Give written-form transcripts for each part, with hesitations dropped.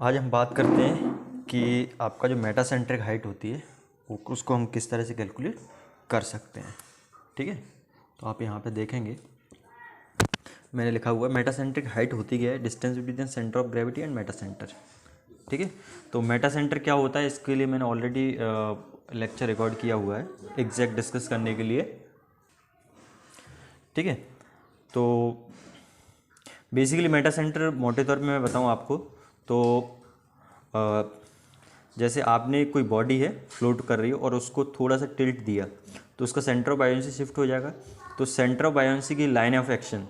आज हम बात करते हैं कि आपका जो मेटासेंट्रिक हाइट होती है उसको हम किस तरह से कैलकुलेट कर सकते हैं। ठीक है, तो आप यहाँ पे देखेंगे मैंने लिखा हुआ है मेटासेंट्रिक हाइट होती क्या है, distance between centre of gravity and metacentre. ठीक है, तो मेटासेंटर क्या होता है इसके लिए मैंने ऑलरेडी लेक्चर रिकॉर्ड किया हुआ है एग्जैक्ट डिस्कस करने के लिए। ठीक है, तो बेसिकली मेटासेंटर मोटे तौर पे मैं बताऊँ आपको तो जैसे आपने कोई बॉडी है फ्लोट कर रही है और उसको थोड़ा सा टिल्ट दिया तो उसका सेंटर ऑफ बायोंसी शिफ्ट हो जाएगा। तो सेंटर ऑफ बायोंसी की लाइन ऑफ एक्शन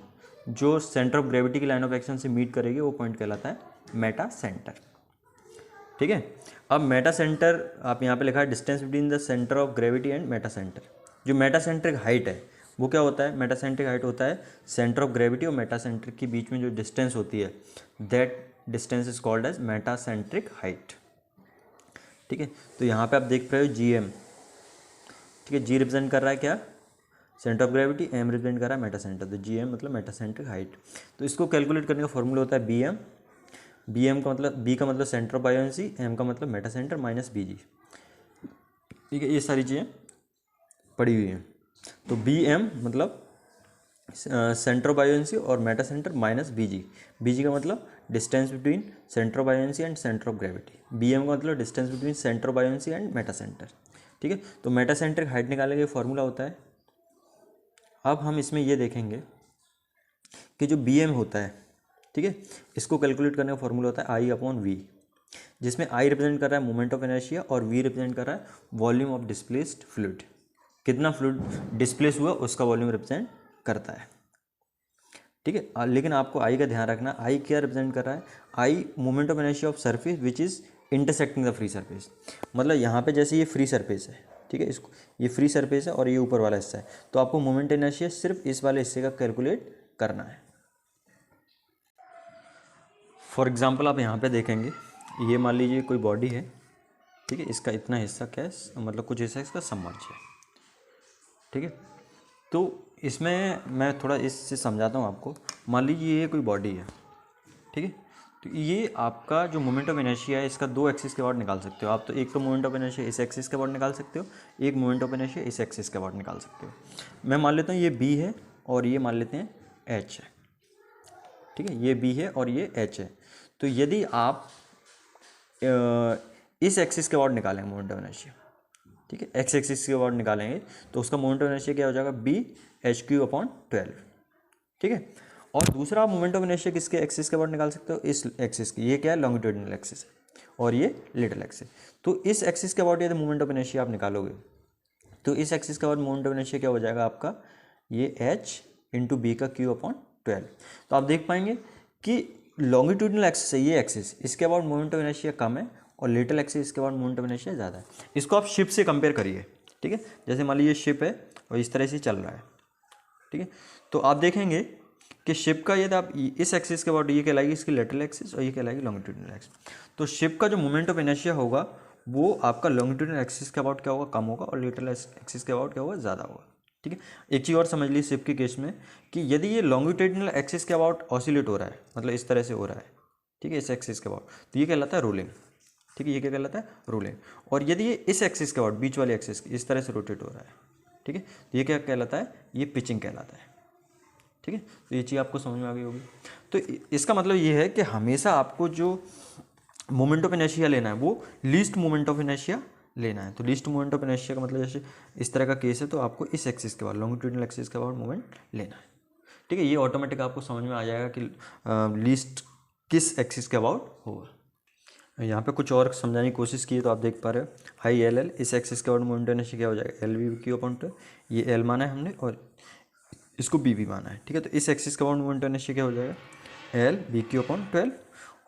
जो सेंटर ऑफ ग्रेविटी की लाइन ऑफ एक्शन से मीट करेगी वो पॉइंट कहलाता है मेटा सेंटर। ठीक है, अब मेटा सेंटर आप यहाँ पे लिखा है distance between the centre of gravity and Meta centre. जो मेटा सेंट्रिक हाइट है वो क्या होता है, मेटा सेंट्रिक हाइट होता है सेंटर ऑफ ग्रेविटी और मेटा सेंट्रिक के बीच में जो डिस्टेंस होती है that distance is called as metacentric height. ठीक है, तो यहाँ पे आप देख रहे हो जी एम। ठीक है, जी रिप्रेजेंट कर रहा है क्या, centre of gravity, M represent कर रहा है मेटा सेंटर, तो जी एम मतलब मेटा सेंट्रिक हाइट। तो इसको कैलकुलेट करने का फॉर्मूला होता है बी एम। बी एम का मतलब, बी का मतलब सेंटर ऑफ बायोंसी, एम का मतलब metacentre minus B G. ठीक है, ये सारी चीज़ें पड़ी हुई हैं। तो बी एम मतलब सेंटर ऑफ बायोंसी और metacentre minus B G. B G का मतलब distance between centre of buoyancy and centre of gravity. B M का मतलब distance between centre of buoyancy and metacentre. ठीक है, तो Meta centric height निकालने का फॉर्मूला होता है। अब हम इसमें ये देखेंगे कि जो बी एम होता है, ठीक है, इसको कैलकुलेट करने का फॉर्मूला होता है आई अपॉन वी, जिसमें आई रिप्रेजेंट कर रहा है मोमेंट ऑफ इनर्शिया और वी रिप्रेजेंट कर रहा है वॉल्यूम ऑफ डिस्प्लेस्ड फ्लूइड। कितना फ्लूइड डिस्प्लेस हुआ उसका वॉल्यूम रिप्रेजेंट करता है। ठीक है, लेकिन आपको आई का ध्यान रखना, आई क्या रिप्रेजेंट कर रहा है, I moment of inertia of surface which is intersecting the free surface. मतलब यहाँ पे जैसे ये फ्री सरफेस है, ठीक है, इसको ये फ्री सरफेस है और ये ऊपर वाला हिस्सा है, तो आपको मोमेंट इनर्शिया सिर्फ इस वाले हिस्से का कैलकुलेट करना है। फॉर एग्जाम्पल आप यहाँ पे देखेंगे, ये मान लीजिए कोई बॉडी है, ठीक है, इसका इतना हिस्सा क्या है, मतलब कुछ हिस्सा इसका सबमर्ज है। ठीक है, तो इसमें मैं थोड़ा इससे समझाता हूँ आपको। मान लीजिए ये कोई बॉडी है, ठीक है, तो ये आपका जो मोमेंट ऑफ इनर्शिया है इसका दो एक्सिस के अबाउट निकाल सकते हो आप। तो एक तो मोमेंट ऑफ इनर्शिया इस एक्सिस के अबाउट निकाल सकते हो, एक मोमेंट ऑफ इनर्शिया इस एक्सिस के अबाउट निकाल सकते हो। मैं मान लेता हूँ ये बी है और ये मान लेते हैं एच है। ठीक है, ये बी है और ये एच है। तो यदि आप इस एक्सिस के अबाउट निकालेंगे मोमेंट ऑफ इनर्शिया, ठीक है, एक्स एक्सिस के अबाउट निकालेंगे तो उसका मोमेंट ऑफ इनर्शिया क्या हो जाएगा, बी एच क्यू अपॉन 12। ठीक है, और दूसरा मोमेंट ऑफ इनर्शिया किसके एक्सिस के अबाउट निकाल सकते हो, इस एक्सिस की। ये क्या है, लॉन्गिट्यूडिनल एक्सिस और ये लिटिल एक्सिस। तो इस एक्सिस के अबाउट यदि मोमेंट ऑफ इनर्शिया आप निकालोगे तो इस एक्सिस के अबाउट मोमेंट ऑफ इनर्शिया क्या हो जाएगा आपका, ये एच इंटू बी का क्यू अपॉन 12। तो आप देख पाएंगे कि लॉन्गिट्यूडिनल एक्सिस है ये एक्सिस, इसके अबाउट मोमेंट ऑफ इनर्शिया कम है और लिटिल एक्सिस इसके अबाउट मोमेंट ऑफ इनर्शिया ज़्यादा है। इसको आप शिप से कंपेयर करिए। ठीक है, जैसे मान लीजिए शिप है और इस तरह से चल रहा है। ठीक है, तो आप देखेंगे कि शिप का यदि आप इस एक्सिस के अबाउट, ये कहलाएगी इसकी लेटरल एक्सिस और ये कहलाएगी लॉन्गिट्यूडिनल एक्सिस। तो शिप का जो मोमेंट ऑफ इनर्शिया होगा वो आपका लॉन्गिट्यूडिनल एक्सिस के अबाउट क्या होगा, कम होगा, और लेटरल एक्सिस के अबाउट क्या होगा, ज़्यादा होगा। ठीक है, एक चीज़ और समझ लीजिए शिप के केस में कि यदि ये लॉन्गिट्यूडिनल एक्सिस के अबाउट ऑसिलेट हो रहा है, मतलब इस तरह से हो रहा है, ठीक है, इस एक्सिस के अबाउट, तो ये कहलाता है रोलिंग। ठीक है, ये क्या कहलाता है, रोलिंग। और यदि ये इस एक्सिस के अबाउट, बीच वाले एक्सिस इस तरह से रोटेट हो रहा है, ठीक है, तो ये क्या कहलाता है, ये पिचिंग कहलाता है। ठीक है, तो ये चीज़ आपको समझ में आ गई होगी। तो इसका मतलब ये है कि हमेशा आपको जो मोमेंट ऑफ इनर्शिया लेना है वो लीस्ट मोमेंट ऑफ इनर्शिया लेना है। तो लीस्ट मोमेंट ऑफ इनर्शिया का मतलब जैसे इस तरह का केस है तो आपको इस एक्सिस के बाद, लॉन्गिट्यूडिनल एक्सिस के बाद मोमेंट लेना है। ठीक है, ये ऑटोमेटिक आपको समझ में आ जाएगा कि लीस्ट किस एक्सिस के अबाउट होगा। यहाँ पे कुछ और समझाने की कोशिश की है तो आप देख पा रहे हो, हाई एल एल इस एक्सिस के अबाउट मोमेंट ऑफ इनर्शिया क्या हो जाएगा, एल वी क्यू अपॉन 2। ये एल माना है हमने और इसको बी भी माना है। ठीक है, तो इस एक्सिस के अबाउट मोमेंट ऑफ इनर्शिया क्या हो जाएगा, एल बी क्यू अपॉन 12,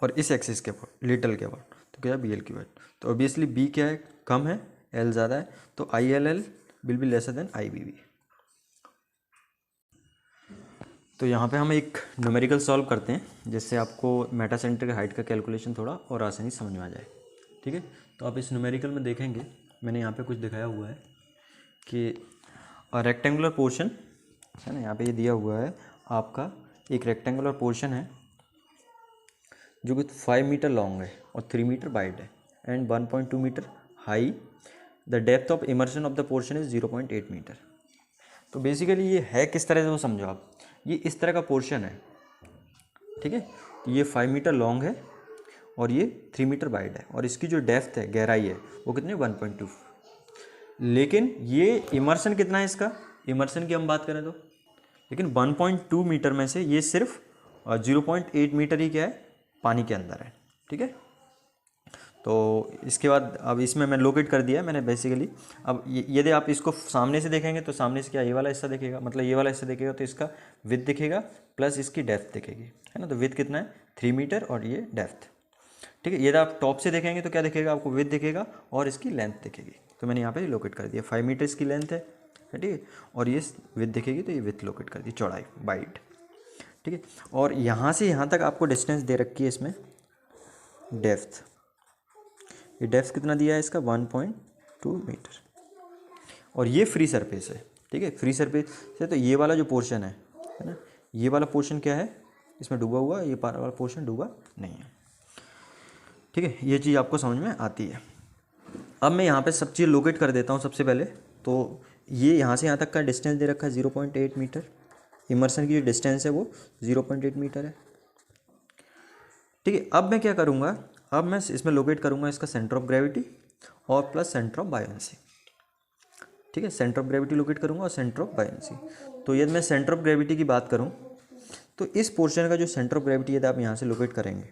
और इस एक्सिस के अबाउट, लिटल के अबाउट, तो क्या है बी एल क्यू बाई। तो ऑब्वियसली बी क्या है, कम है, एल ज़्यादा है, तो I L L will be lesser than I B B. तो यहाँ पे हम एक न्यूमेरिकल सॉल्व करते हैं जिससे आपको मेटासेंट्रिक हाइट का कैलकुलेशन थोड़ा और आसानी समझ में आ जाए। ठीक है, तो आप इस न्यूमेरिकल में देखेंगे मैंने यहाँ पे कुछ दिखाया हुआ है कि रेक्टेंगुलर पोर्शन है ना, यहाँ पे ये दिया हुआ है आपका एक रेक्टेंगुलर पोर्शन है जो कि 5 मीटर लॉन्ग है और 3 मीटर वाइड है and 1.2 metre high. The depth of immersion of the portion is 0.8 metre. तो बेसिकली ये है किस तरह से वो समझो आप, ये इस तरह का पोर्शन है, ठीक है। ये 5 मीटर लॉन्ग है और ये 3 मीटर वाइड है और इसकी जो डेप्थ है, गहराई है, वो कितनी 1.2। लेकिन ये इमर्शन कितना है इसका, इमर्शन की हम बात करें तो, लेकिन 1.2 मीटर में से ये सिर्फ 0.8 मीटर ही क्या है, पानी के अंदर है, ठीक है। तो इसके बाद अब इसमें मैं लोकेट कर दिया है मैंने बेसिकली। अब यदि आप इसको सामने से देखेंगे तो सामने से क्या ये वाला हिस्सा दिखेगा, मतलब ये वाला हिस्सा दिखेगा तो इसका विड्थ दिखेगा प्लस इसकी डेप्थ दिखेगी, है ना। तो विड्थ कितना है 3 मीटर और ये डेप्थ, ठीक है। यदि आप टॉप से देखेंगे तो क्या दिखेगा आपको, विड्थ दिखेगा और इसकी लेंथ दिखेगी। तो मैंने यहाँ पे लोकेट कर दिया 5 मीटर इसकी लेंथ है, ठीक है। और ये विड्थ दिखेगी तो ये विड्थ लोकेट कर दी, चौड़ाई वाइड, ठीक है। और यहाँ से यहाँ तक आपको डिस्टेंस दे रखी है इसमें डेप्थ। ये डेप्थ कितना दिया है इसका 1.2 मीटर और ये फ्री सरफेस है, ठीक है। फ्री सरफेस से तो ये वाला जो पोर्शन है ना, ये वाला पोर्शन क्या है इसमें डूबा हुआ, ये वाला पोर्शन डूबा नहीं है, ठीक है। ये चीज़ आपको समझ में आती है। अब मैं यहाँ पे सब चीज़ लोकेट कर देता हूँ सबसे पहले। तो ये यहाँ से यहाँ तक का डिस्टेंस दे रखा है 0.8 मीटर। इमर्शन की जो डिस्टेंस है वो 0.8 मीटर है, ठीक है। अब मैं क्या करूँगा, अब मैं इसमें लोकेट करूँगा इसका सेंटर ऑफ ग्रेविटी और प्लस सेंटर ऑफ बायोंसी, ठीक है। सेंटर ऑफ ग्रेविटी लोकेट करूँगा और सेंटर ऑफ बायोंसी। तो यदि मैं सेंटर ऑफ ग्रेविटी की बात करूँ तो इस पोर्शन का जो सेंटर ऑफ ग्रेविटी यदि आप यहाँ से लोकेट करेंगे,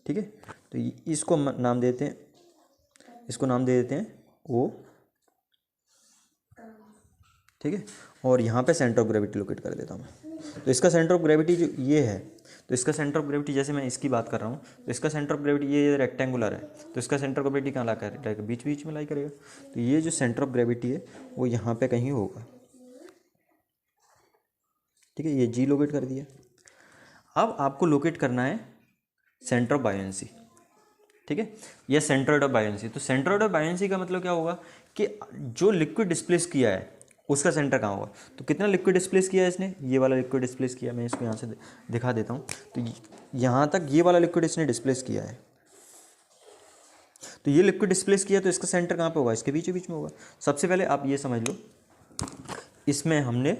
ठीक है, तो इसको नाम देते हैं, इसको नाम दे देते हैं O, ठीक है। और यहाँ पे सेंटर ऑफ ग्रेविटी लोकेट कर देता हूँ मैं। तो इसका सेंटर ऑफ ग्रेविटी जो ये है, तो इसका सेंटर ऑफ ग्रेविटी जैसे मैं इसकी बात कर रहा हूँ तो इसका सेंटर ऑफ ग्रेविटी ये रेक्टेंगुलर है तो इसका सेंटर ऑफ ग्रेविटी कहाँ ला कर बीच बीच में लाई करेगा। तो ये जो सेंटर ऑफ ग्रेविटी है वो यहाँ पे कहीं होगा, ठीक है। ये G लोकेट कर दिया। अब आपको लोकेट करना है सेंटर ऑफ बायोंसी, ठीक है, या सेंट्रोइड ऑफ बायोंसी। तो सेंट्रोइड ऑफ बायोंसी का मतलब क्या होगा कि जो लिक्विड डिस्प्लेस किया है उसका सेंटर कहाँ होगा। तो कितना लिक्विड डिस्प्लेस किया है इसने, ये वाला लिक्विड डिस्प्लेस किया, मैं इसको यहाँ से दिखा देता हूँ। तो यहाँ तक ये वाला लिक्विड इसने डिस्प्लेस किया है, तो ये लिक्विड डिस्प्लेस किया तो इसका सेंटर कहाँ पे होगा, इसके बीच बीच में होगा। सबसे पहले आप ये समझ लो, इसमें हमने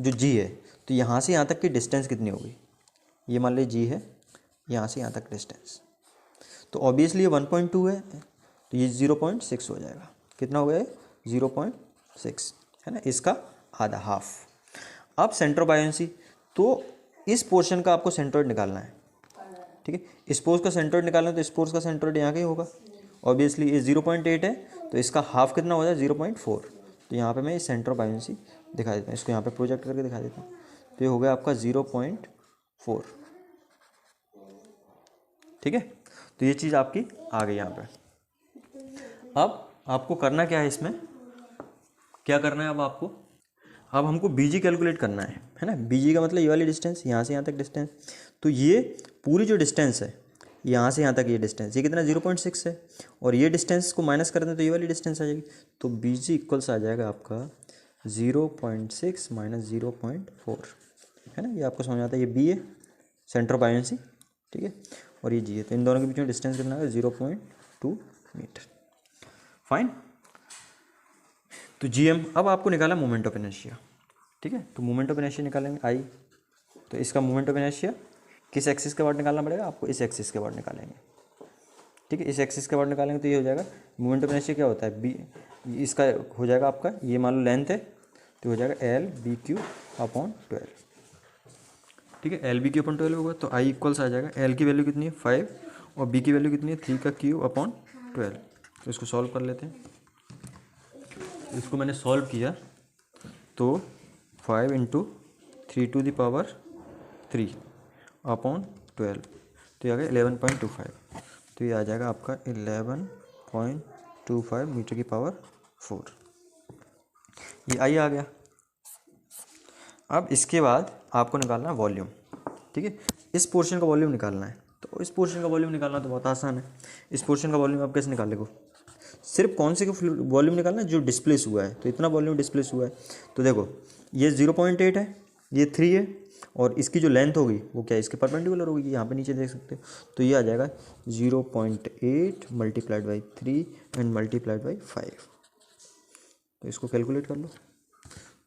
जो G है तो यहाँ से यहाँ तक की डिस्टेंस कितनी होगी, ये मान लीजिए G है, यहाँ से यहाँ तक डिस्टेंस, तो ऑब्वियसली ये 1.2 है तो ये 0.6 हो जाएगा। कितना हो गया 0.6, है ना, इसका आधा, हाफ। अब सेंटर बायोंसी, तो इस पोर्शन का आपको सेंट्रोइड निकालना है, ठीक है। इस पोर्स का सेंट्रोइड निकालना है तो इस पोर्स का सेंट्रोइड यहाँ का ही होगा। ऑब्वियसली ये 0.8 है तो इसका हाफ कितना हो जाए 0.4। तो यहाँ पे मैं इस सेंटर बायोंसी दिखा देता हूँ, इसको यहाँ पे प्रोजेक्ट करके दिखा देता हूँ। तो ये हो गया आपका 0.4, ठीक है। तो ये चीज़ आपकी आ गई यहाँ पे। अब आपको करना क्या है, इसमें क्या करना है अब आपको, अब हमको BG कैलकुलेट करना है ना। BG का मतलब ये वाली डिस्टेंस, यहाँ से यहाँ तक डिस्टेंस। तो ये पूरी जो डिस्टेंस है यहाँ से यहाँ तक, ये डिस्टेंस ये कितना 0.6 है और ये डिस्टेंस को माइनस कर दें तो ये वाली डिस्टेंस आ जाएगी। तो BG इक्वल्स आ जाएगा आपका 0.6 माइनस 0.4, है ना। ये आपको समझ आता है, ये B है सेंटर बायोंसी, ठीक है, और ये G है। तो इन दोनों के बीच में डिस्टेंस कितना है 0.2 मीटर, फाइन। तो GM। अब आपको निकाला मोमेंट ऑफ इनर्शिया, ठीक है। तो मोमेंट ऑफ इनर्शिया निकालेंगे I। तो इसका मोमेंट ऑफ इनर्शिया किस एक्सिस के बाद निकालना पड़ेगा आपको, इस एक्सिस के बाद निकालेंगे, ठीक है। इस एक्सिस के बाद निकालेंगे तो ये हो जाएगा मोमेंट ऑफ इनर्शिया क्या होता है B, इसका हो जाएगा आपका, ये मान लो लेंथ है तो हो जाएगा LBQ/12, ठीक है। LBQ/12 होगा। तो I इक्वल्स आ जाएगा, L की वैल्यू कितनी है 5 और B की वैल्यू कितनी है 3 का Q/12। तो इसको सॉल्व कर लेते हैं। इसको मैंने सॉल्व किया तो 5 × 3⁻³ अपॉन 12, तो ये आ गया 11.25। तो ये आ जाएगा आपका 11.25 मीटर की पावर 4, ये I आ गया। अब इसके बाद आपको निकालना है वॉल्यूम, ठीक है। इस पोर्शन का वॉल्यूम निकालना है। तो इस पोर्शन का वॉल्यूम निकालना तो बहुत आसान है। इस पोर्शन का वॉल्यूम आप कैसे निकालेंगे, सिर्फ कौन से का वॉल्यूम निकालना है, जो डिस्प्लेस हुआ है। तो इतना वॉल्यूम डिस्प्लेस हुआ है। तो देखो ये 0.8 है, ये 3 है और इसकी जो लेंथ होगी वो क्या इसके परपेंडिकुलर होगी, यहाँ पे नीचे देख सकते हो। तो ये आ जाएगा 0.8 multiplied by 3 and multiplied by 5। तो इसको कैलकुलेट कर लो,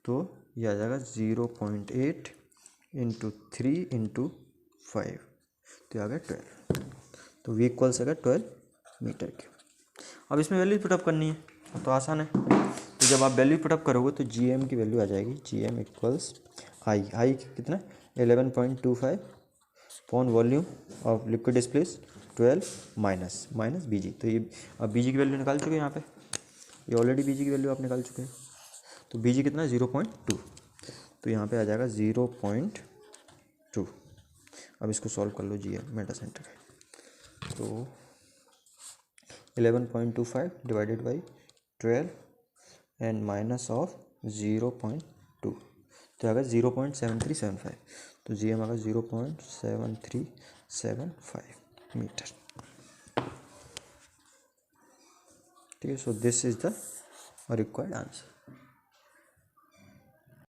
तो ये आ जाएगा 0.8 इंटू 3 इंटू 5, तो आ गया 12। तो V इक्वल्स आ गया 12 मीटर की। अब इसमें वैल्यू पुटअप करनी है, तो आसान है। तो जब आप वैल्यू पुटअप करोगे तो GM की वैल्यू आ जाएगी, GM इक्वल्स आई कितना 11.25 upon volume of liquid is place 12 minus BG। तो ये अब BG की वैल्यू निकाल चुके हैं यहाँ पे, ये ऑलरेडी BG की वैल्यू आप निकाल चुके हैं। तो BG कितना 0.2, तो यहाँ पे आ जाएगा 0.2। अब इसको सॉल्व कर लो GM मेटा सेंटर का, तो 11.25 divided by 12 and minus of 0.2, तो आएगा 0.7375। तो GM आएगा 0.7375 मीटर। ठीक है, so this is the required answer.